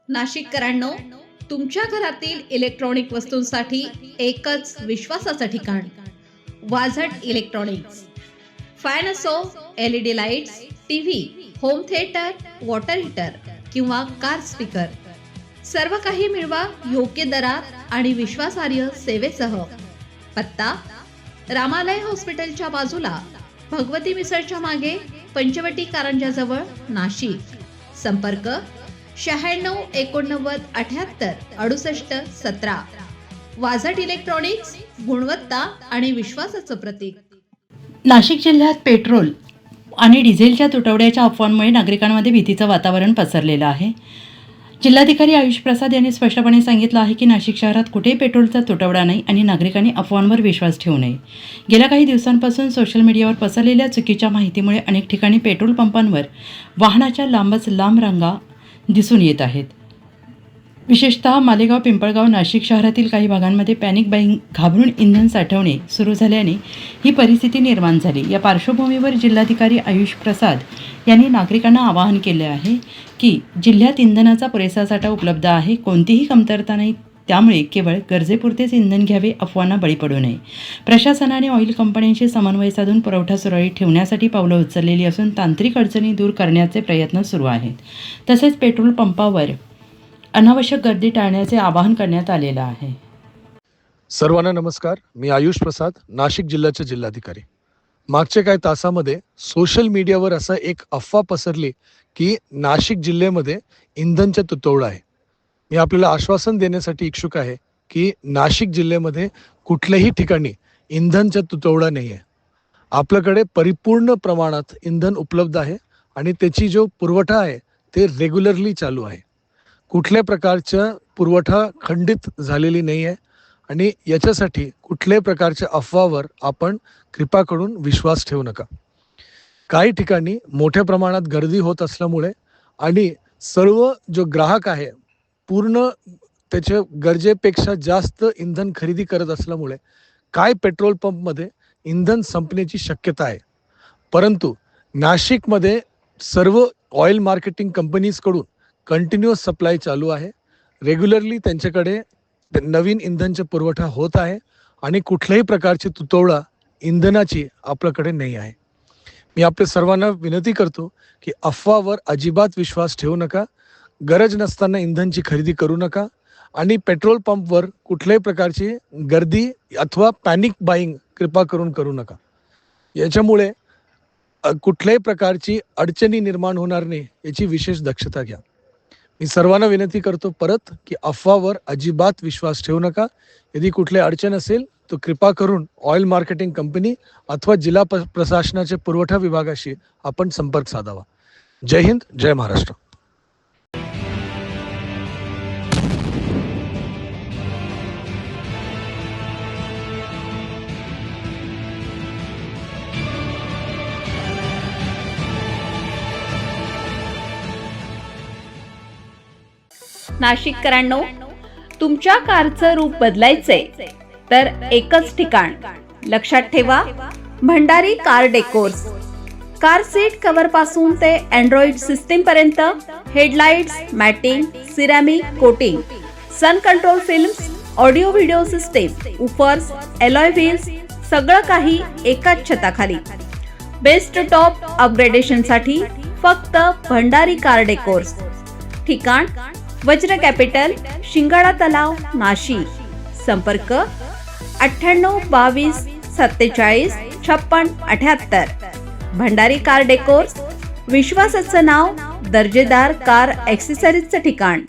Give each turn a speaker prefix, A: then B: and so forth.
A: नाशिककरांनो, तुमच्या घरातील इलेक्ट्रॉनिक वस्तूंसाठी एकच विश्वासाचं ठिकाण, वाझट इलेक्ट्रॉनिक्स. फॅन असो, LED lights, TV, home theatre, water heater किंवा कार स्पीकर, सर्व काही मिळवा योग्य दरात आणि विश्वासार्ह सेवेसह. पत्ता: रामालय हॉस्पिटलच्या बाजूला, भगवती मिसळच्या मागे, पंचवटी कारंजाजवळ, नाशिक. संपर्क: 96 89 78 68 17. वाझट इलेक्ट्रॉनिक्स, गुणवत्ता आणि विश्वासाचं प्रतीक.
B: नाशिक जिल्ह्यात पेट्रोल आणि डिझेलच्या तुटवड्याच्या अफवांमुळे नागरिकांमध्ये भीतीचं वातावरण पसरलेलं आहे. जिल्हाधिकारी आयुष प्रसाद यांनी स्पष्टपणे सांगितलं आहे की नाशिक शहरात कुठेही पेट्रोलचा तुटवडा नाही आणि नागरिकांनी अफवांवर विश्वास ठेवू नये. गेल्या काही दिवसांपासून सोशल मीडियावर पसरलेल्या चुकीच्या माहितीमुळे अनेक ठिकाणी पेट्रोल पंपांवर वाहनाच्या लांबच लांब रांगा दिसून येत आहेत. विशेषतः मालेगाव, पिंपळगाव, नाशिक शहरातील काही भागांमध्ये पॅनिक बाईंग, घाबरून इंधन साठवणे सुरू झाल्याने ही परिस्थिती निर्माण झाली. या पार्श्वभूमीवर जिल्हाधिकारी आयुष प्रसाद यांनी नागरिकांना आवाहन केले आहे की जिल्ह्यात इंधनाचा पुरेसा साठा उपलब्ध आहे, कोणतीही कमतरता नाही, त्यामुळे केवळ गरजेपुरतेच इंधन घ्यावे, अफवांना बळी पडू नये. प्रशासनाने ऑइल कंपन्यांशी समन्वय साधून पुरवठा सुरळीत ठेवण्यासाठी पावलं उचललेली असून तांत्रिक अडचणी दूर करण्याचे प्रयत्न सुरू आहेत. तसेच पेट्रोल पंपावर अनावश्यक गर्दी टाळण्याचे आवाहन करण्यात आलेलं आहे.
C: सर्वांना नमस्कार. मी आयुष प्रसाद, नाशिक जिल्ह्याचे जिल्हाधिकारी. मागच्या काही तासामध्ये सोशल मीडियावर असा एक अफवा पसरली की नाशिक जिल्ह्यामध्ये इंधनचा तुटवडा आहे. मी आपल्याला आश्वासन देण्यासाठी इच्छुक आहे की नाशिक जिल्ह्यामध्ये कुठल्याही ठिकाणी इंधनचा तुटवडा नाही आहे. आपल्याकडे परिपूर्ण प्रमाणात इंधन उपलब्ध आहे आणि त्याची जो पुरवठा आहे ते रेग्युलरली चालू आहे. कुठल्या प्रकारचा पुरवठा खंडित झालेली नाही आहे आणि याच्यासाठी कुठल्याही प्रकारच्या अफवावर आपण कृपा करून विश्वास ठेवू नका. काही ठिकाणी मोठ्या प्रमाणात गर्दी होत असल्यामुळे आणि सर्व जो ग्राहक आहे पूर्ण त्याच्या गरजेपेक्षा जास्त इंधन खरेदी करत असल्यामुळे काय पेट्रोल पंपमध्ये इंधन संपण्याची शक्यता आहे. परंतु नाशिकमध्ये सर्व ऑइल मार्केटिंग कंपनीजकडून कंटिन्युअस सप्लाय चालू आहे. रेग्युलरली त्यांच्याकडे नवीन इंधनचा पुरवठा होत आहे आणि कुठल्याही प्रकारची तुटवडा इंधनाची आपल्याकडे नाही आहे. मी आपल्या सर्वांना विनंती करतो की अफवावर अजिबात विश्वास ठेवू नका, गरज नसताना इंधनची खरेदी करू नका आणि पेट्रोल पंपवर कुठल्याही प्रकारची गर्दी अथवा पॅनिक बाईंग कृपा करून करू नका. याच्यामुळे कुठल्याही प्रकारची अडचणी निर्माण होणार नाही याची विशेष दक्षता घ्या. मी सर्वांना विनंती करतो परत की अफवावर अजिबात विश्वास ठेवू नका. यदि कुठली अडचण असेल तर कृपा करून ऑइल मार्केटिंग कंपनी अथवा जिल्हा प्रशासनाच्या पुरवठा विभागाशी आपण संपर्क साधावा. जय हिंद, जय महाराष्ट्र.
A: नाशिककरांनो, तुमच्या कारचं रूप बदलायचंय तर एकच ठिकाण. लक्षात ठेवा, Bhandari car decors. Car seat cover पासून ते अँड्रॉइड सिस्टीम पर्यंत, headlights, matting, ceramic coating, sun control films, audio video system, woofers, alloy wheels, सगळं काही एकाच छताखाली. बेस्ट टॉप अपग्रेडेशन साठी फक्त भंडारी कार डेकोर्स. ठिकाण: वज्र कॅपिटल, शिंगाडा तलाव, नाशिक. संपर्क: 98 22 47 56 78. भंडारी कार डेकोर्स, विश्वासाचं नाव, दर्जेदार कार ॲक्सेसरीजचं ठिकाण.